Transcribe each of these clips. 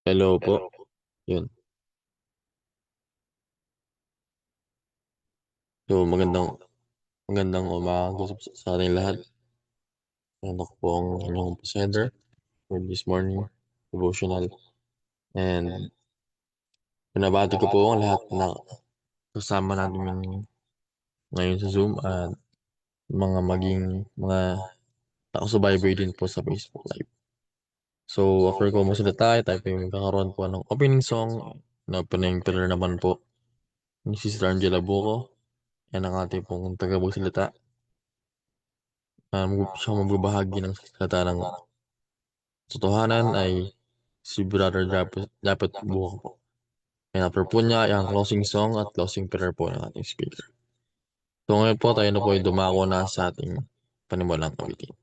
Hello po. Yun. So, magandang umaga sa ating lahat. Ako po ang inyong presenter for this morning devotional. And pinabati ko po ang lahat na kasama natin ngayon sa Zoom at mga nakasubaybay din po sa Facebook Live. So, after ko magsalita, tayo po yung magkakaroon po ng opening song na opening trailer naman po ni Sister Angela Buko. Yan ang ating pong tagapagsalita. Siya magbabahagi ng salita ng totohanan ay si Brother Japet Buko po. And after po niya, ay ang closing song at closing prayer po ng ating speaker. So ngayon po, tayo na po ay dumako na sa ating panimulang awitin.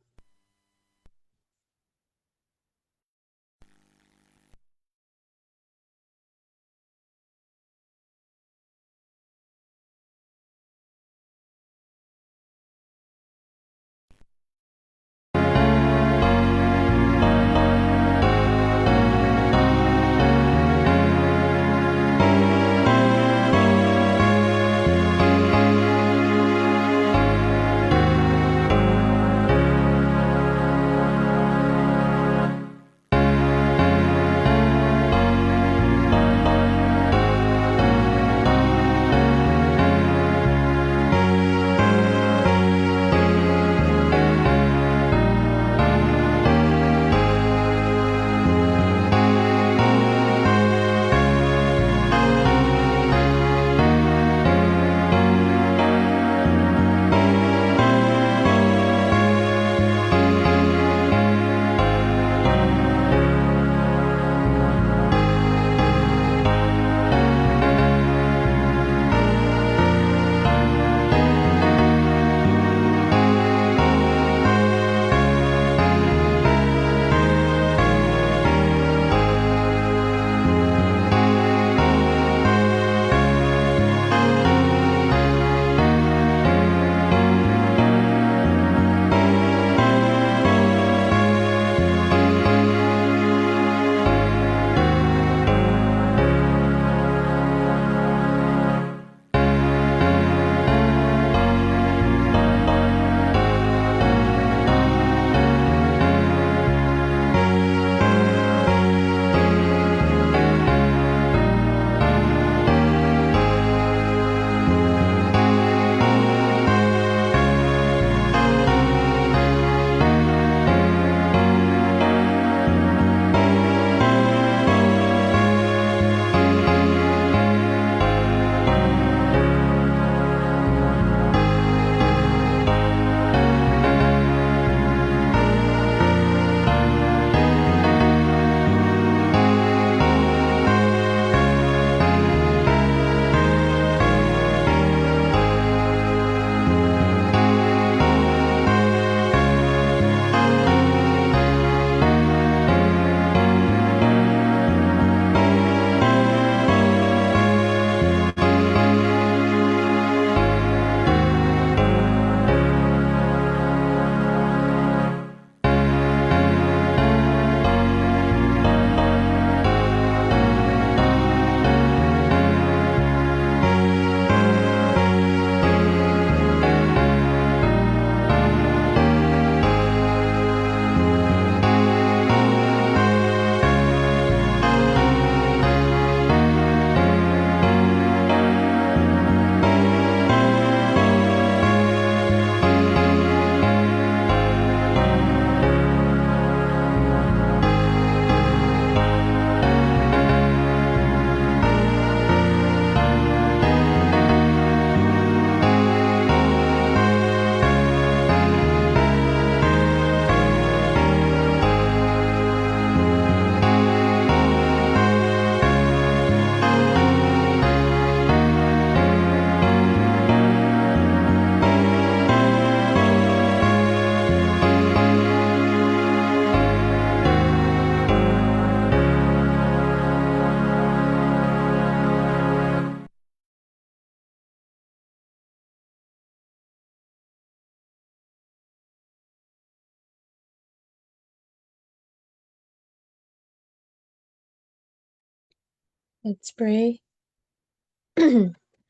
Let's pray.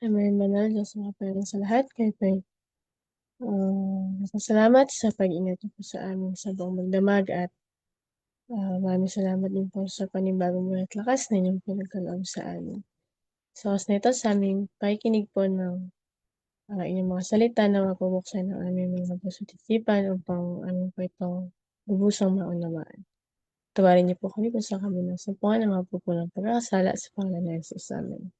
Aming banal, Diyos na makapangyarihan sa lahat, kayo po'y salamat sa pag-ingat niyo po sa amin sa buong magdamag at maraming salamat din po sa panibagong buhay at lakas na inyong pinagkaloob sa amin. Sa oras na ito, sa aming pakikinig po ng inyong mga salita na mapabuksan ng aming mga puso at isipan upang aming po itong lubusang maunawaan. Tawarin niyo po kami kung saan kami nasumpungan ng mga pupulang pagkakasala sa pangalan ng Jesus. Amen.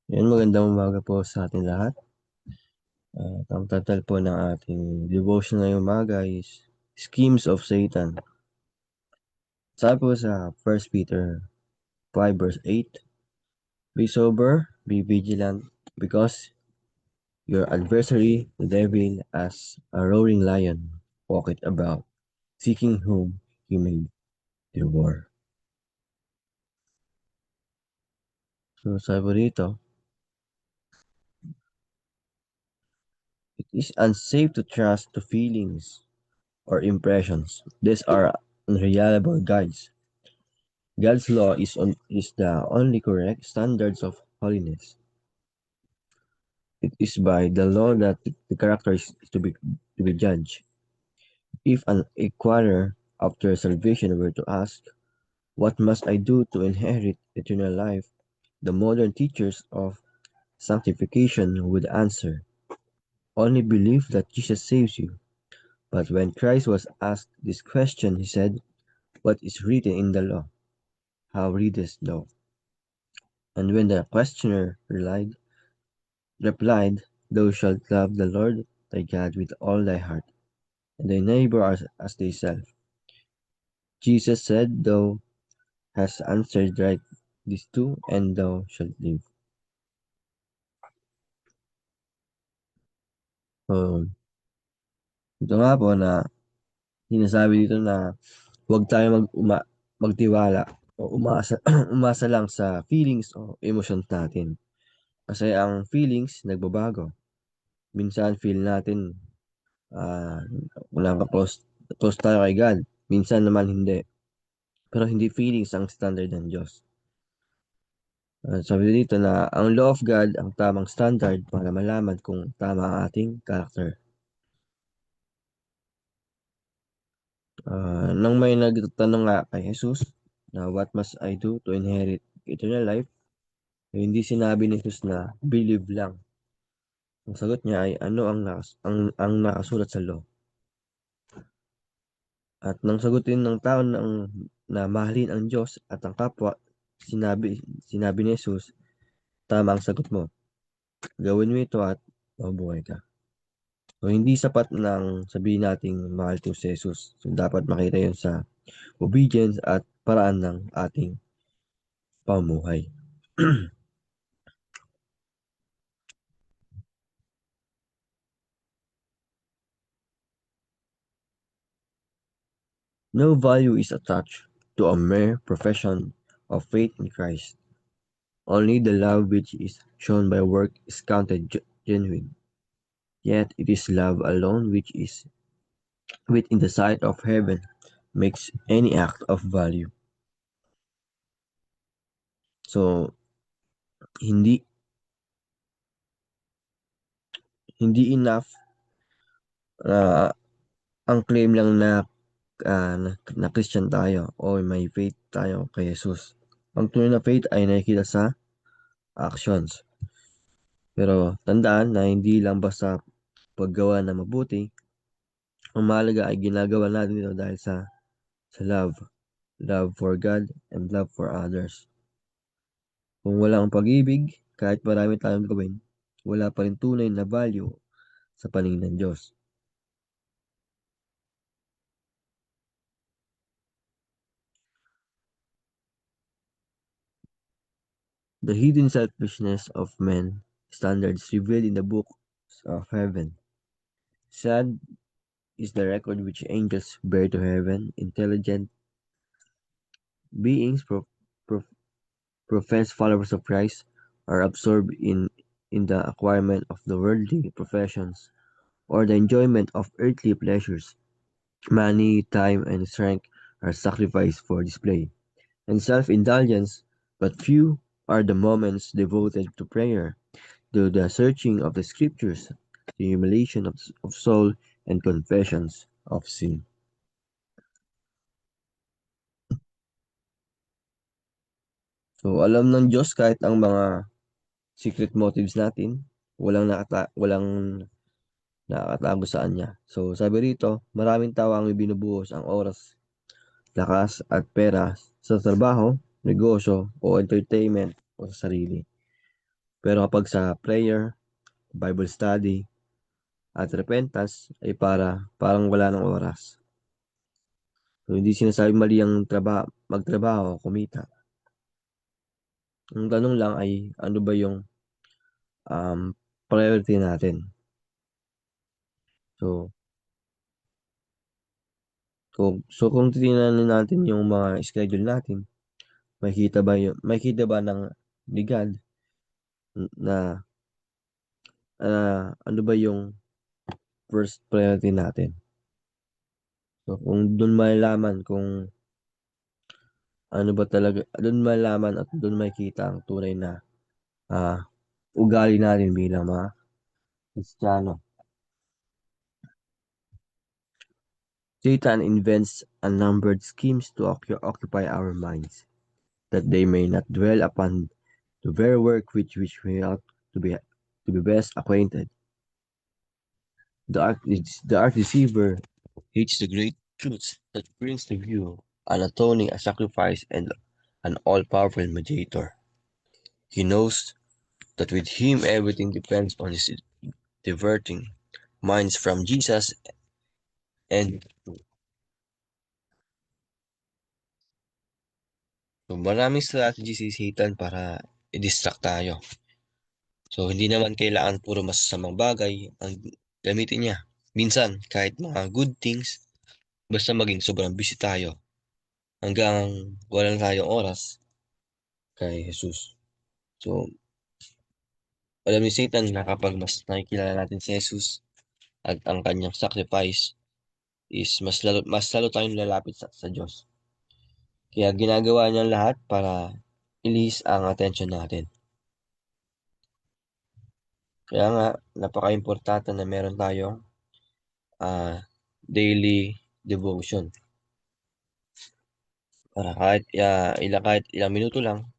Yan, magandang umaga po sa ating lahat. Ang title po ng ating devotion ngayong umaga is Schemes of Satan. Sabi po sa 1 Peter 5 verse 8, Be sober, be vigilant, because your adversary, the devil, as a roaring lion, walketh about, seeking whom he may devour. So sabi po dito, it is unsafe to trust to feelings or impressions. These are unreliable guides. God's law is the only correct standards of holiness. It is by the law that the character is to be judged. If an inquirer after salvation were to ask, "What must I do to inherit eternal life?" the modern teachers of sanctification would answer, "Only believe that Jesus saves you." But when Christ was asked this question, he said, "What is written in the law? How readest thou?" And when the questioner replied, "Thou shalt love the Lord thy God with all thy heart, and thy neighbor as thyself," Jesus said, "Thou hast answered right these two, and thou shalt live." So, ito nga po na sinasabi dito na huwag tayo magtiwala o umasa, umasa lang sa feelings o emotions natin. Kasi ang feelings nagbabago. Minsan feel natin uh, close tayo kay God. Minsan naman hindi. Pero hindi feelings ang standard ng Diyos. Sabi dito na ang law of God ang tamang standard para malaman kung tama ang ating character. Nang may nagtanong nga kay Jesus na what must I do to inherit eternal life, hindi sinabi ni Jesus na believe lang. Ang sagot niya ay ano ang nakasulat sa law. At nang sagutin ng tao na mahalin ang Diyos at ang kapwa, sinabi ni Jesus, tama ang sagot mo. Gawin mo ito at mabuhay ka. So, hindi sapat nang sabihin nating mahal ko si Jesus. So, dapat makita yun sa obedience at paraan ng ating pamuhay. No value is attached to a mere profession of faith in Christ. Only the love which is shown by work is counted genuine. Yet it is love alone which in the sight of heaven, makes any act of value. So, hindi hindi enough uh, ang claim lang na Christian tayo o may faith tayo kay Jesus. Ang tunay na faith ay nakikita sa actions. Pero tandaan na hindi lang basta paggawa na mabuti, ang mahalaga ay ginagawa natin ito dahil sa love for God and love for others. Kung wala ang pag-ibig, kahit marami tayong gawin, wala pa rin tunay na value sa paningin ng Diyos. The hidden selfishness of men standards revealed in the books of heaven. Sad is the record which angels bear to heaven. Intelligent beings, pro- professed followers of Christ, are absorbed in the acquirement of the worldly professions or the enjoyment of earthly pleasures. Money, time, and strength are sacrificed for display and self-indulgence, but few are the moments devoted to prayer, to the searching of the scriptures, the humiliation of soul, and confessions of sin. So, alam ng Diyos kahit ang mga secret motives natin, walang nakakatago sa Kanya. So, sabi rito, maraming tao ang ibinubuhos ang oras, lakas, at pera sa trabaho, negosyo, o entertainment o sa sarili. Pero kapag sa prayer, Bible study, at repentance ay parang wala ng oras. So, hindi sinasabing mali ang magtrabaho, kumita. Ang tanong lang ay ano ba yung um, priority natin. So, kung titingnan natin yung mga schedule natin, makikita ba ng ni God na ano ba yung first priority natin? So, kung doon malalaman kung ano ba talaga, doon malalaman at doon makikita ang tunay na ugali natin bilang mga Kristiyano. Satan invents unnumbered schemes to occupy our minds, that they may not dwell upon the very work which we ought to be best acquainted. The art deceiver hates the great truths that brings to view an atoning, a sacrifice, and an all-powerful mediator. He knows that with him everything depends on his diverting minds from Jesus and so, maraming strategy si Satan para i-distract tayo. So, hindi naman kailangan puro masasamang bagay ang gamitin niya. Minsan, kahit mga good things, basta maging sobrang busy tayo hanggang walang tayong oras kay Jesus. So, alam ni Satan na kapag mas nakikilala natin si Jesus at ang kanyang sacrifice is mas lalo tayong lalapit sa Diyos. Kaya ginagawa niya lahat para ilihis ang attention natin. Kaya nga, napaka-importante na meron tayong daily devotion. Para kahit ilang minuto lang,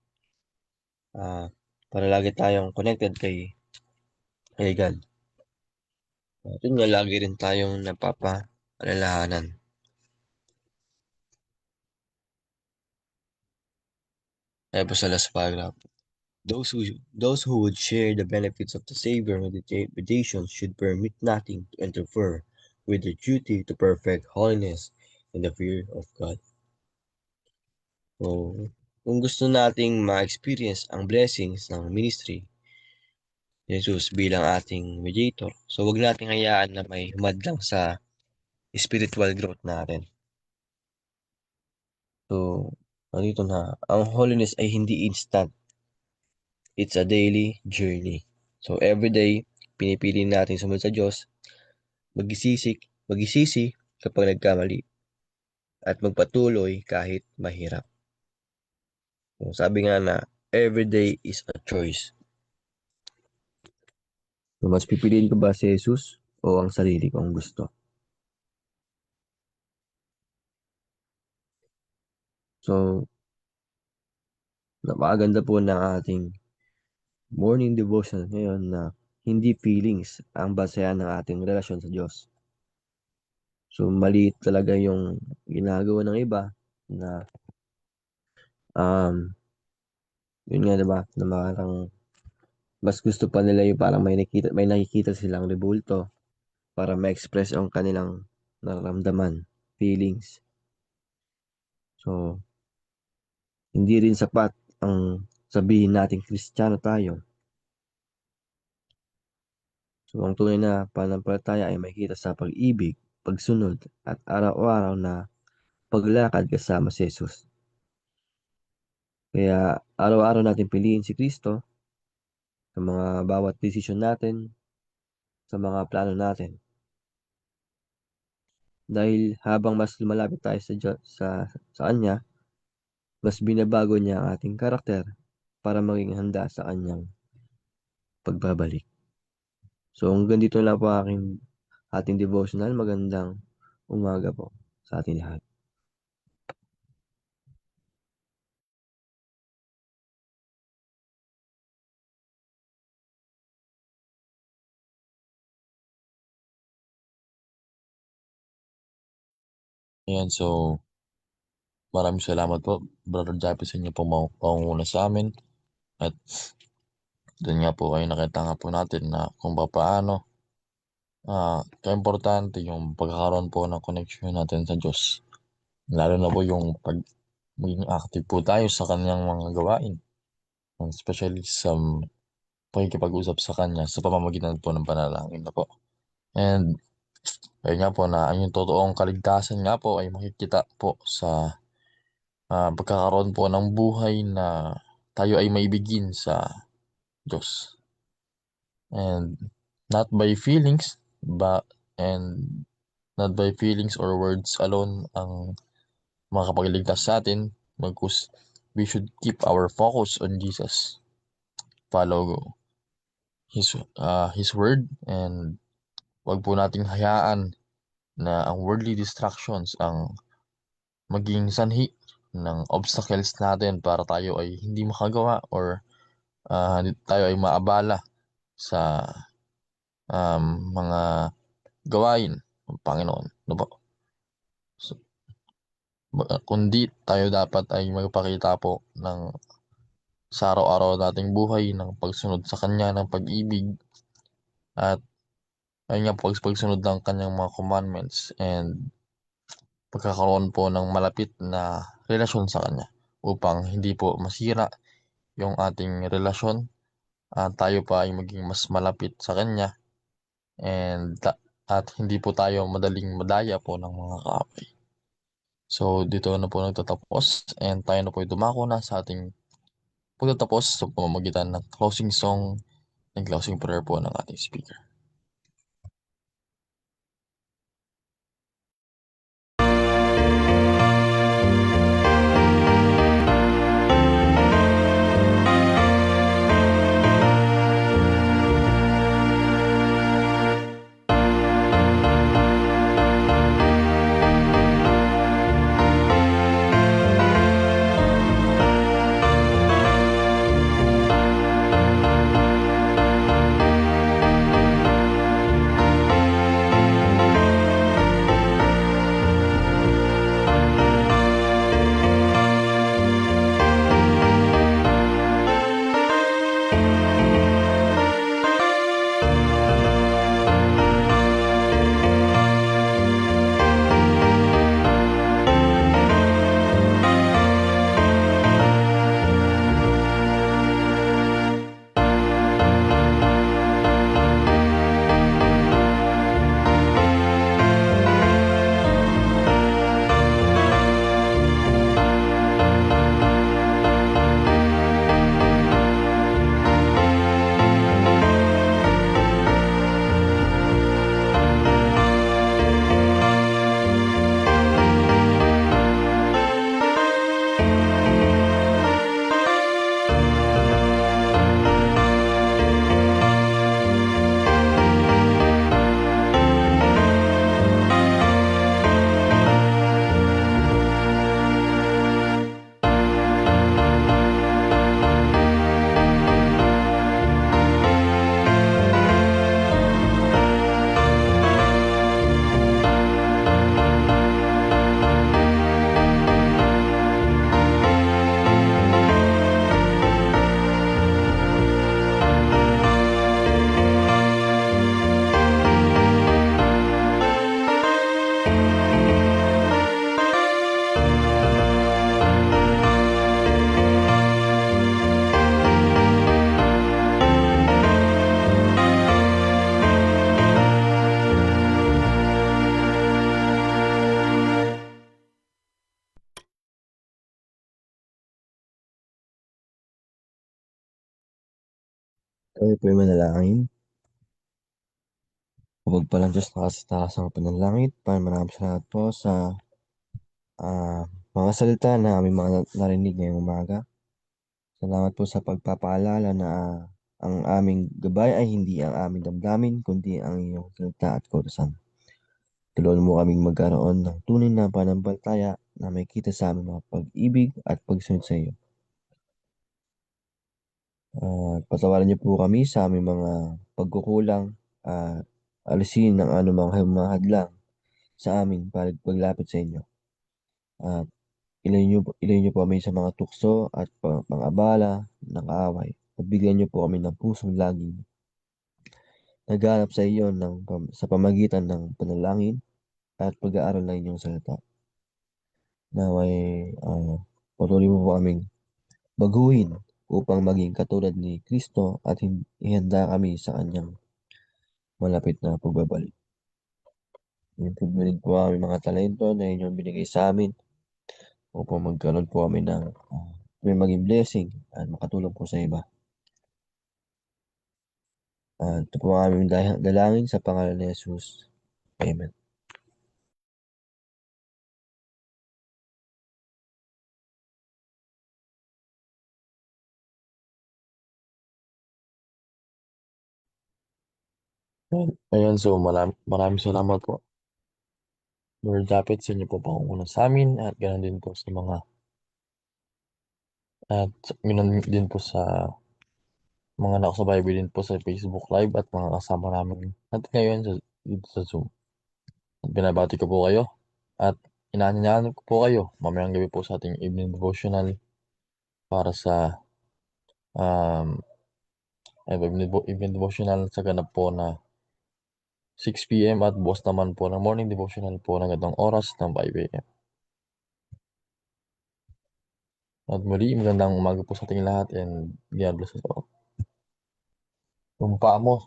para lagi tayong connected kay God. At yun nga, lagi rin tayong napapaalalahanan. Kaya po sa last paragraph, those who would share the benefits of the Savior meditation should permit nothing to interfere with their duty to perfect holiness and the fear of God. So, kung gusto nating ma-experience ang blessings ng ministry ni Jesus bilang ating mediator, so wag nating hayaan na may humadlang sa spiritual growth natin. So, dito na, ang holiness ay hindi instant. It's a daily journey. So, every day, pinipili natin sumunod sa Diyos, magisisi kapag nagkamali, at magpatuloy kahit mahirap. So, sabi nga na, every day is a choice. So, mas pipiliin ko ba si Jesus o ang sarili kong gusto? So, napakaganda po ng ating morning devotion ngayon na hindi feelings ang basehan ng ating relasyon sa Diyos. So, mali talaga yung ginagawa ng iba na Yun nga, 'di ba, na parang mas gusto pa nila yung parang may nakikita silang rebulto para ma-express yung kanilang nararamdaman, feelings. So, hindi rin sapat ang sabihin nating Kristiyano tayo. So, ang tunay na pananampalataya ay makikita sa pag-ibig, pagsunod, at araw-araw na paglakad kasama si Jesus. Kaya araw-araw natin piliin si Kristo sa mga bawat desisyon natin, sa mga plano natin. Dahil habang mas lumalapit tayo sa Kanya, mas binabago niya ang ating karakter para maging handa sa Kanyang pagbabalik. So hanggang dito lang po ating devotional. Magandang umaga po sa ating lahat. Ayan, so maraming salamat po, Brother Jappy, sa inyo pong pangunguna sa amin. At doon nga po ay nakita nga po natin na kung paano kaimportante yung pagkakaroon po ng connection natin sa Diyos. Lalo na po yung maging active po tayo sa kanyang mga gawain. Especially sa pakikipag-usap sa kanya sa pamamagitan po ng panalangin na po. And ayun nga po na ang yung totoong kaligtasan nga po ay makikita po sa pagkakaroon po ng buhay na tayo ay maibigin sa Diyos. And not by feelings, and not by feelings or words alone ang makakapagligtas sa atin, bagkus we should keep our focus on Jesus. Follow His word, and wag po nating hayaan na ang worldly distractions ang maging sanhi ng obstacles natin para tayo ay hindi makagawa or tayo ay maabala sa mga gawain ng Panginoon. No po? So, kundi tayo dapat ay magpakita po sa araw-araw nating buhay ng pagsunod sa Kanya, ng pag-ibig, at ayun nga, pagsunod ng Kanyang mga commandments, and pagkakaroon po ng malapit na relasyon sa Kanya upang hindi po masira yung ating relasyon at tayo pa ay maging mas malapit sa Kanya, at hindi po tayo madaling madaya po ng mga kaaway. So dito na po nagtatapos, and tayo na po dumako na sa ating pagtatapos sa pamamagitan ng closing song and closing prayer po ng ating speaker. Tayo po'y manalangin. Mapagpalang Diyos na taas ang panalangit. Maraming salamat po sa mga salita na aming mga narinig ngayong umaga. Salamat po sa pagpapaalala na ang aming gabay ay hindi ang aming damdamin, kundi ang iyong salita at kautusan. Tulungan mo kaming magkaroon ng tunay na pananampalataya na may kita sa aming mga pag-ibig at pagsunod sa iyo. Patawarin niyo po kami sa aming mga pagkukulang at alisin ng anumang mga hadlang sa amin para paglapit sa inyo. At ilayo niyo po kami sa mga tukso at pang-abala ng kaaway. At bigyan niyo po kami ng pusong laging naghahanap sa iyo sa pamagitan ng panalangin at pag-aaral ng inyong salita. Naway patuloy mo po kaming baguhin upang maging katulad ni Kristo at ihanda kami sa kanyang malapit na pagbabalik. Improve mo rin po ang aming mga talento na inyong binigay sa amin upang magkaroon po kami ng may maging blessing at makatulong po sa iba. Ito po ang aming dalangin sa pangalan ni Jesus. Amen. Ayan, so maraming salamat po. Lord, dapat sa inyo po pangunguna sa amin at ganoon din po sa din po sa mga nakasubaybay din po sa Facebook Live at mga kasama namin at ngayon dito sa Zoom. At binabati ko po kayo at inaanyayahan ko po kayo mamayang gabi po sa ating evening devotional para sa evening devotional sa ganap po na 6 p.m. at bukas naman po ng morning devotional po ng ganitong oras ng 5 a.m. At muli, magandang umaga po sa ating lahat and God bless us all. Yung paa mo.